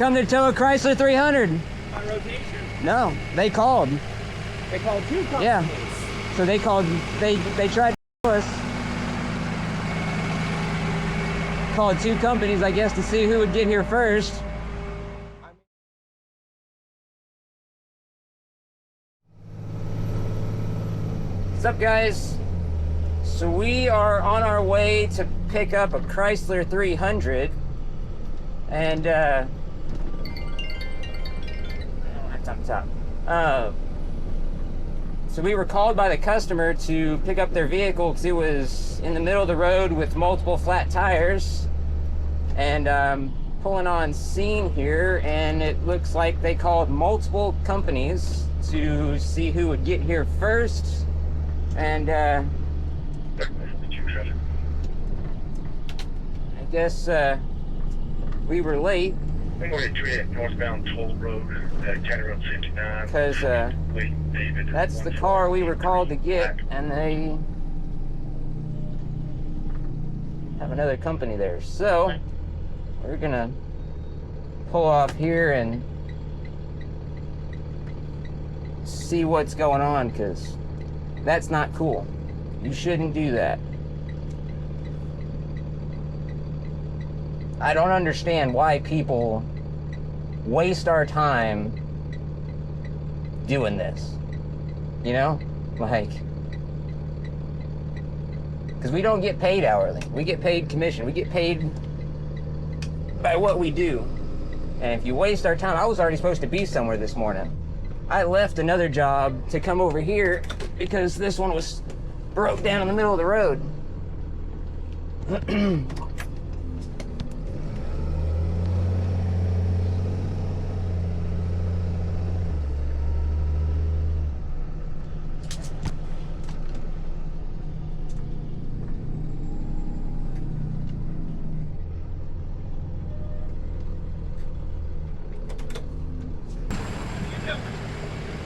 Come to tow a Chrysler 300. On rotation? No, they called. They called two companies. Yeah. So they called, they tried to tow us. Called two companies, I guess, to see who would get here first. What's up, guys? So we are on our way to pick up a Chrysler 300, and I don't have time to talk. So we were called by the customer to pick up their vehicle because it was in the middle of the road with multiple flat tires, and pulling on scene here, and it looks like they called multiple companies to see who would get here first. And I guess we were late northbound toll road, County Road 59. because that's the car we were called to get, and they have another company there. So we're gonna pull off here and see what's going on, because that's not cool. You shouldn't do that. I don't understand why people waste our time doing this. You know? Like, because we don't get paid hourly. We get paid commission. We get paid by what we do. And if you waste our time, I was already supposed to be somewhere this morning. I left another job to come over here because this one was broke down in the middle of the road.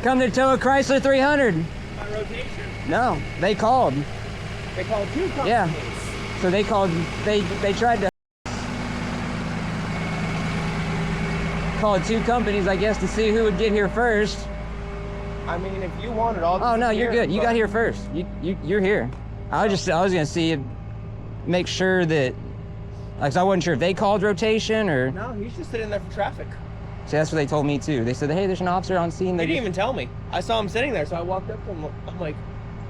Come to tow a Chrysler 300. On rotation? No, they called. They called two companies. Yeah. So they called, they tried to call two companies, I guess, to see who would get here first. I mean, if you want it all. Oh no, you're good. You got here first. You're here. I was gonna see if, make sure that, like, I wasn't sure if they called rotation or. No, he's just sitting there for traffic. See, that's what they told me too. They said, hey, there's an officer on scene. They didn't even tell me. I saw him sitting there, so I walked up to him. I'm like,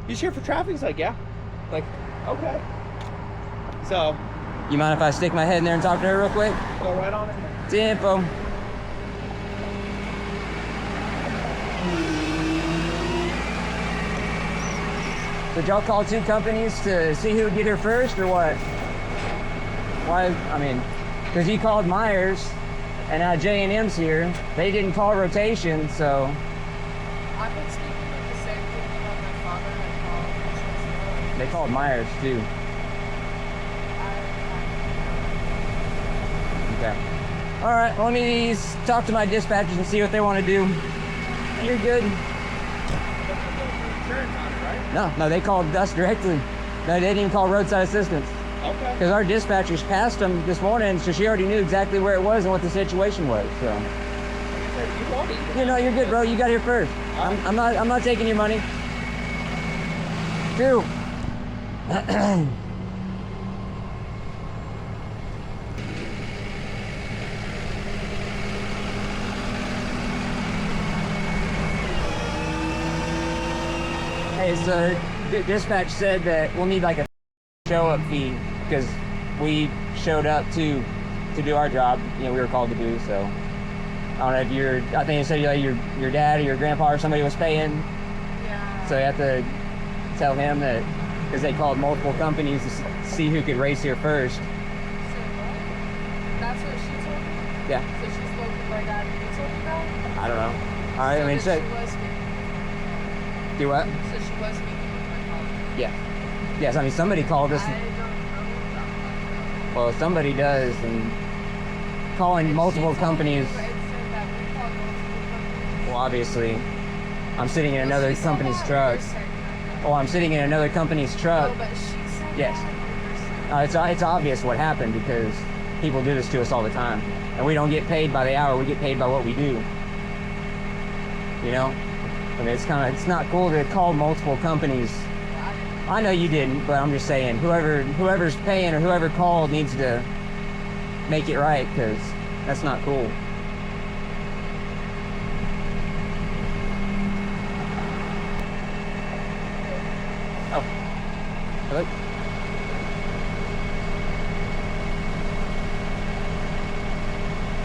"You here for traffic?" He's like, "Yeah." I'm like, okay. So. You mind if I stick my head in there and talk to her real quick? Go right on it. Tempo. Did y'all call two companies to see who would get here first, or what? Why? I mean, because you called Myers. And now J&M's here. They didn't call rotation, so. I've been speaking with the same thing about my father. I called. They called Myers too. Okay. All right. Well, let me talk to my dispatchers and see what they want to do. You're good. No, they called us directly. No, they didn't even call roadside assistance. Okay. Because our dispatchers passed them this morning, so she already knew exactly where it was and what the situation was. So. You know, you're good, bro. You got here first. I'm not taking your money. Phew. Hey, so dispatch said that we'll need like a show-up fee because we showed up to do our job. You know, we were called to do. So I don't know if I think you said your dad or your grandpa or somebody was paying. Yeah. So you have to tell him that, because they called multiple companies to see who could race here first. So what? That's what she told me? Yeah. So she spoke with my dad and you told me that? I don't know. All right. I mean, she so was speaking. do what? So she was speaking with my father. Yeah. Yes. I mean, somebody called us. I don't know about Well, somebody does, and calling multiple companies. Well, obviously, I'm sitting in another company's truck. Oh, I'm sitting in another company's truck. No, but she said Yes. that. It's obvious what happened, because People do this to us all the time. And we don't get paid by the hour, we get paid by what we do. You know? I mean, it's not cool to call multiple companies. I know you didn't, but I'm just saying, whoever's paying or whoever called needs to make it right, because that's not cool. Oh. Hello?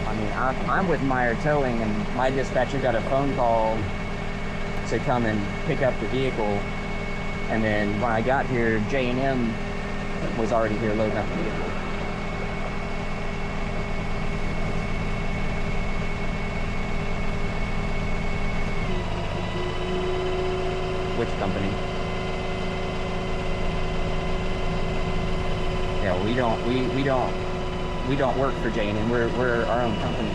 I mean, I'm with Meyer Towing, and my dispatcher got a phone call to come and pick up the vehicle. And then when I got here, J&M was already here loading up the vehicle. Which company? Yeah, we don't work for J&M. We're our own company.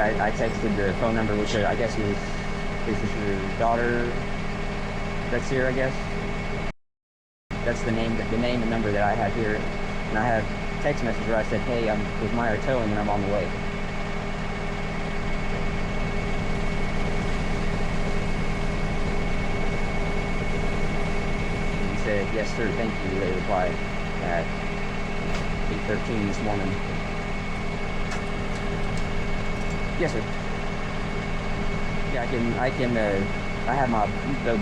I texted the phone number, which I guess is this your daughter that's here, I guess? That's the name and number that I have here. And I have a text message where I said, hey, I'm with Meyer Towing and I'm on the way. He said, yes sir, thank you. They replied at 8:13 this morning. Yes, sir. Yeah, I have the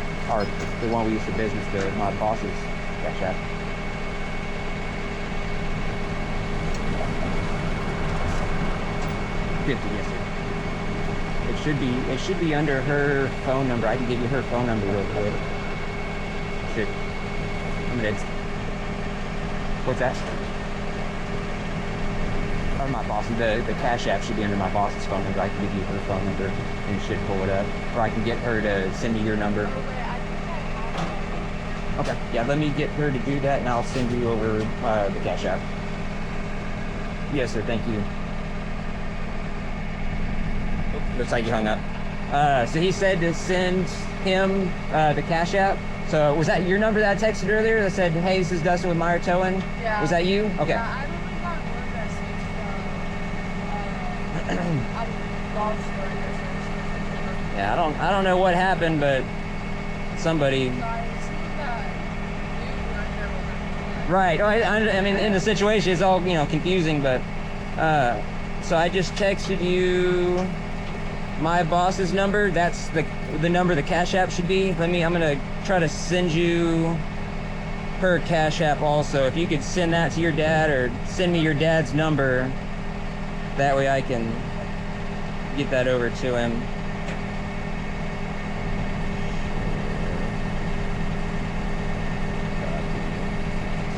one we used to business, my boss's cash app. $50, yes, sir. It should be under her phone number. I can give you her phone number real quick. What's that? Or my boss, the cash app should be under my boss's phone number. I can give you her phone number and it should pull it up. Or I can get her to send me your number. Okay, yeah, let me get her to do that and I'll send you over the cash app. Yes, sir, thank you. Looks like you hung up. So he said to send him the cash app. So was that your number that I texted earlier that said, hey, this is Dustin with Meyer Towing? Yeah. Was that you? Okay. Yeah, I really got one message from Yeah, I don't know what happened, but somebody. Right. I mean, in the situation, it's all confusing, but so I just texted you my boss's number. That's the number the cash app should be. I'm gonna try to send you her cash app also. If you could send that to your dad or send me your dad's number, that way I can get that over to him.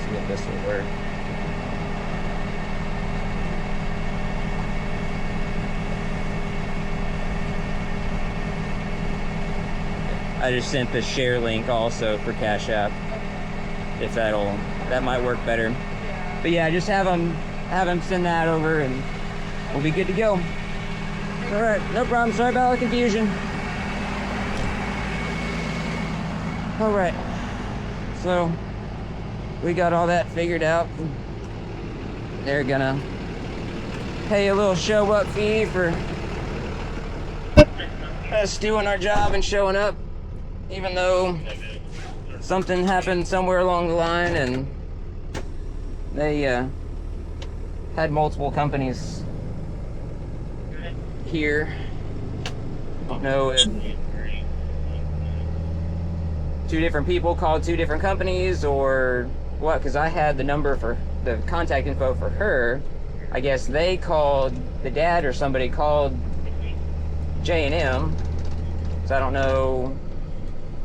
See if this will work. I just sent the share link also for Cash App. If that might work better. Yeah. But yeah, just have him send that over and we'll be good to go. All right, no problem. Sorry about all the confusion. All right, so we got all that figured out. They're gonna pay a little show up fee for us doing our job and showing up, even though something happened somewhere along the line and they had multiple companies here. Don't know if two different people called two different companies or what, because I had the number for the contact info for her. I guess they called, the dad or somebody called J&M, so I don't know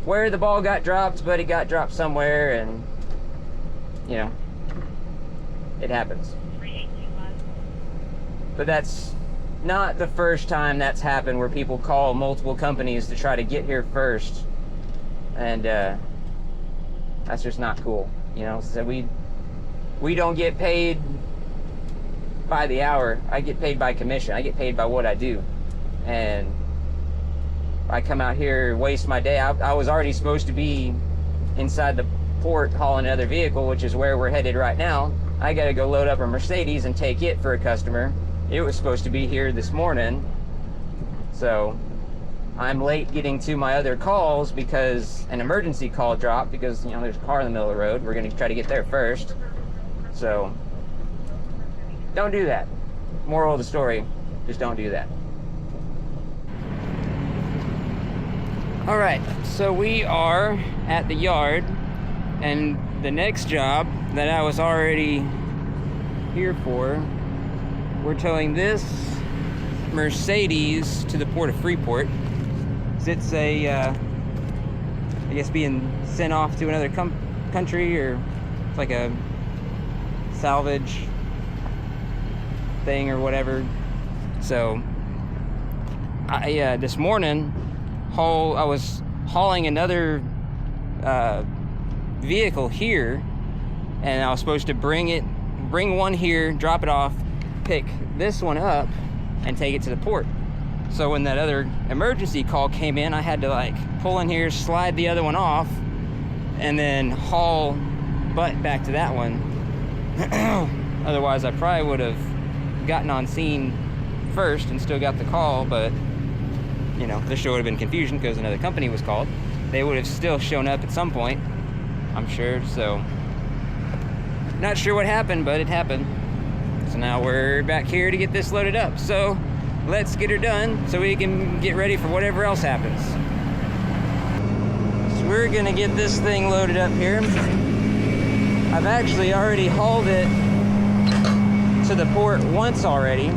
where the ball got dropped, but it got dropped somewhere, and it happens. But that's not the first time that's happened where people call multiple companies to try to get here first, and That's just not cool. You know, so we don't get paid by the hour. I get paid by commission. I get paid by what I do. And I come out here, waste my day. I was already supposed to be inside the port hauling another vehicle, which is where we're headed right now. I gotta go load up a Mercedes and take it for a customer. It was supposed to be here this morning. So I'm late getting to my other calls because an emergency call dropped because, you know, there's a car in the middle of the road. We're gonna try to get there first. So don't do that. Moral of the story, just don't do that. All right, so we are at the yard, and the next job that I was already here for, we're towing this Mercedes to the port of Freeport. It's a, I guess, being sent off to another country, or it's like a salvage thing or whatever. So I this morning I was hauling another vehicle here, and I was supposed to bring one here, drop it off, pick this one up, and take it to the port. So when that other emergency call came in, I had to like pull in here, slide the other one off, and then haul butt back to that one. Otherwise, I probably would have gotten on scene first and still got the call, but you know, there sure would have been confusion because another company was called. They would have still shown up at some point, I'm sure. So not sure what happened, but it happened. So now we're back here to get this loaded up. So let's get her done so we can get ready for whatever else happens. So we're gonna get this thing loaded up here. I've actually already hauled it to the port once already,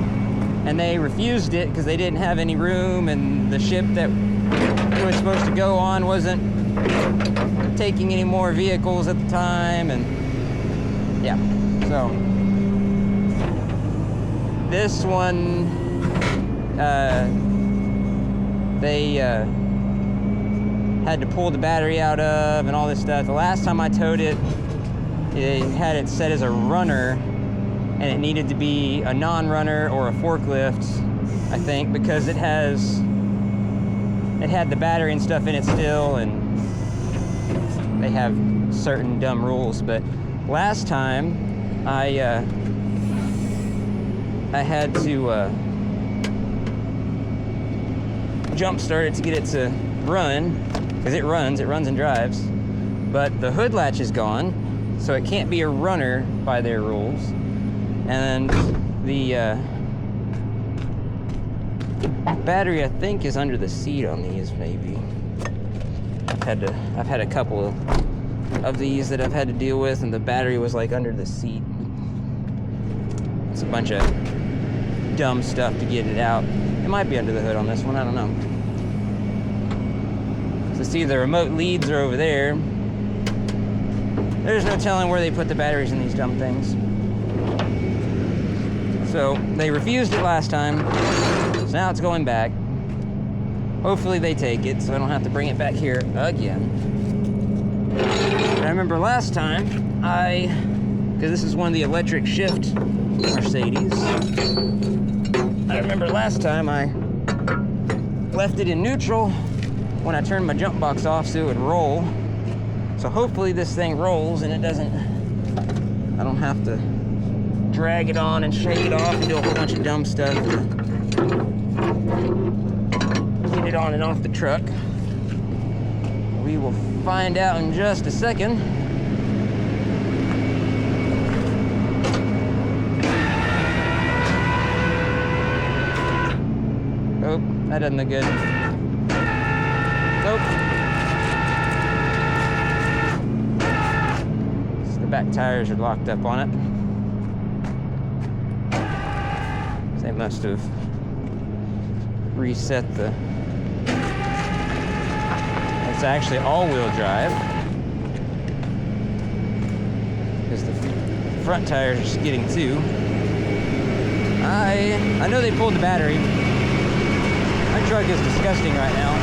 and they refused it because they didn't have any room, and the ship that it was supposed to go on wasn't taking any more vehicles at the time, and yeah. So this one, they had to pull the battery out of and all this stuff. The last time I towed it, it had it set as a runner, and it needed to be a non-runner or a forklift, I think, because it had the battery and stuff in it still, and they have certain dumb rules. But last time I had to jump start it to get it to run, because it runs and drives, but the hood latch is gone, so it can't be a runner by their rules. And the battery, I think, is under the seat on these, maybe. I've had a couple of these that I've had to deal with, and the battery was like under the seat. It's a bunch of dumb stuff to get it out. It might be under the hood on this one, I don't know. So see, the remote leads are over there. There's no telling where they put the batteries in these dumb things. So they refused it last time, so now it's going back. Hopefully they take it, so I don't have to bring it back here again. I remember last time, because this is one of the electric shift Mercedes, I remember last time I left it in neutral when I turned my jump box off so it would roll. So hopefully this thing rolls and it doesn't, I don't have to drag it on and shake it off and do a whole bunch of dumb stuff to get it on and off the truck. We will find out in just a second. Oh, that doesn't look good. Nope. So the back tires are locked up on it. They must have reset the... It's actually all-wheel drive, because the front tires are just getting two. I know they pulled the battery. My truck is disgusting right now.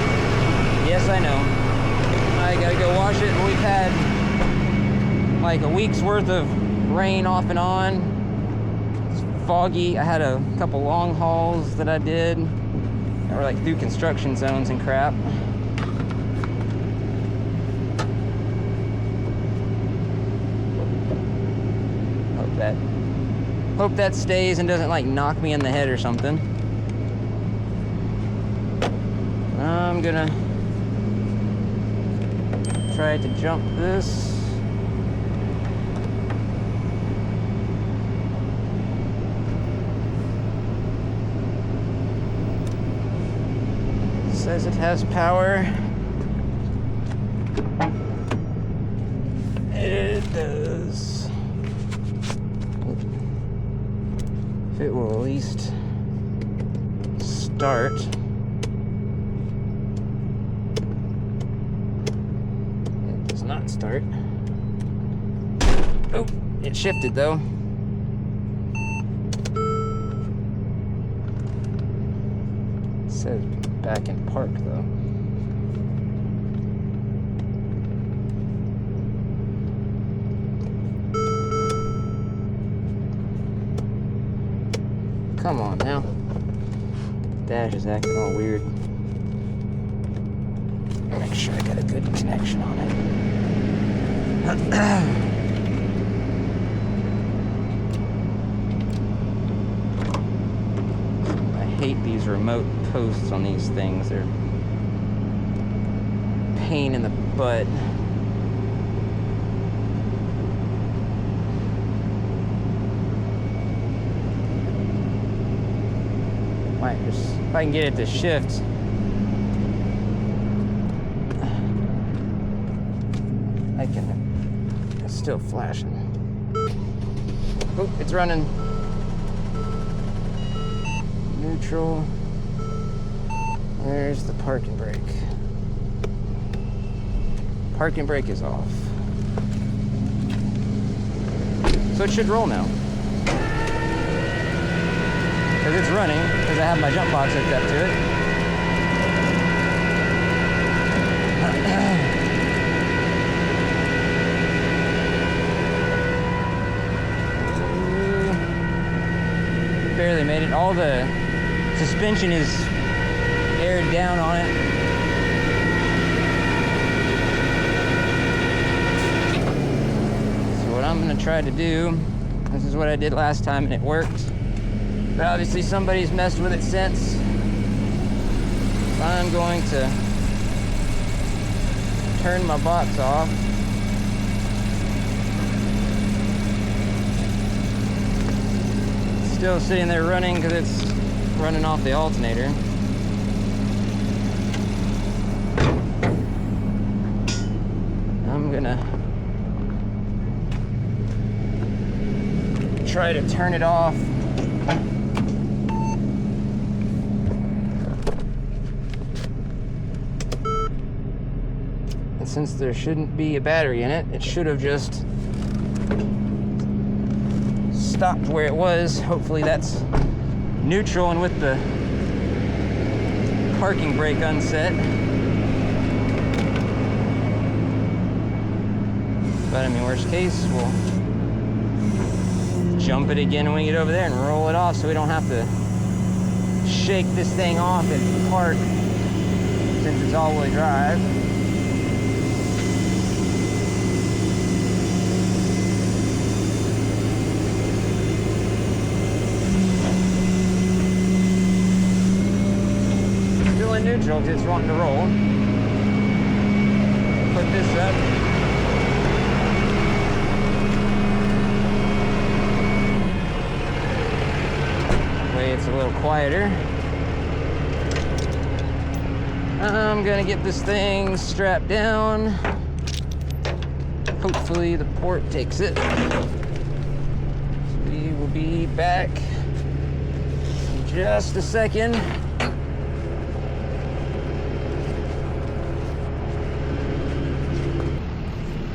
Yes, I know. I gotta go wash it. We've had like a week's worth of rain off and on. It's foggy. I had a couple long hauls that I did that were like through construction zones and crap. Hope that stays and doesn't like knock me in the head or something. I'm gonna try to jump this. It says it has power. It does. If it will at least start. It does not start. Oh, it shifted though. It says back in park though. Come on now. Dash is acting all weird. Make sure I got a good connection on it. I hate these remote posts on these things. They're a pain in the butt. If I can get it to shift. I can. It's still flashing. Oh, it's running. Neutral. There's the parking brake. Parking brake is off. So it should roll now. Because it's running, because I have my jump box hooked up to it. Barely made it. All the suspension is aired down on it. So what I'm going to try to do, this is what I did last time and it worked. But obviously somebody's messed with it since. So I'm going to turn my box off. It's still sitting there running because it's running off the alternator. I'm gonna try to turn it off. Since there shouldn't be a battery in it, it should have just stopped where it was. Hopefully that's neutral and with the parking brake unset. But I mean, worst case, we'll jump it again when we get over there and roll it off so we don't have to shake this thing off and park since it's all-wheel drive. Neutral because it's wanting to roll. Put this up. That way it's a little quieter. I'm gonna get this thing strapped down. Hopefully the port takes it. So we will be back in just a second.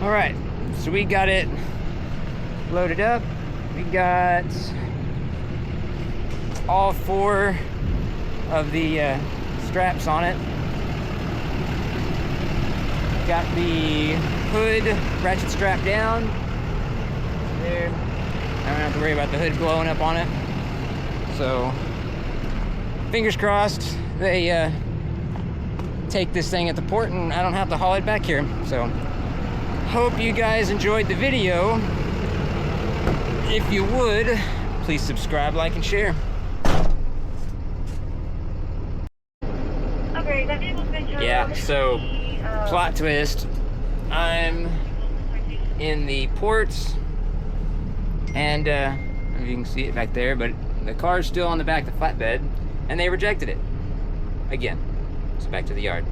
All right, so we got it loaded up. We got all 4 of the straps on it. Got the hood ratchet strap down. there. I don't have to worry about the hood blowing up on it. So, fingers crossed, they take this thing at the port and I don't have to haul it back here. So, hope you guys enjoyed the video. If you would, please subscribe, like, and share. Yeah, so plot twist. I'm in the ports, and I don't know if you can see it back there, but the car's still on the back of the flatbed, and they rejected it again. So back to the yard.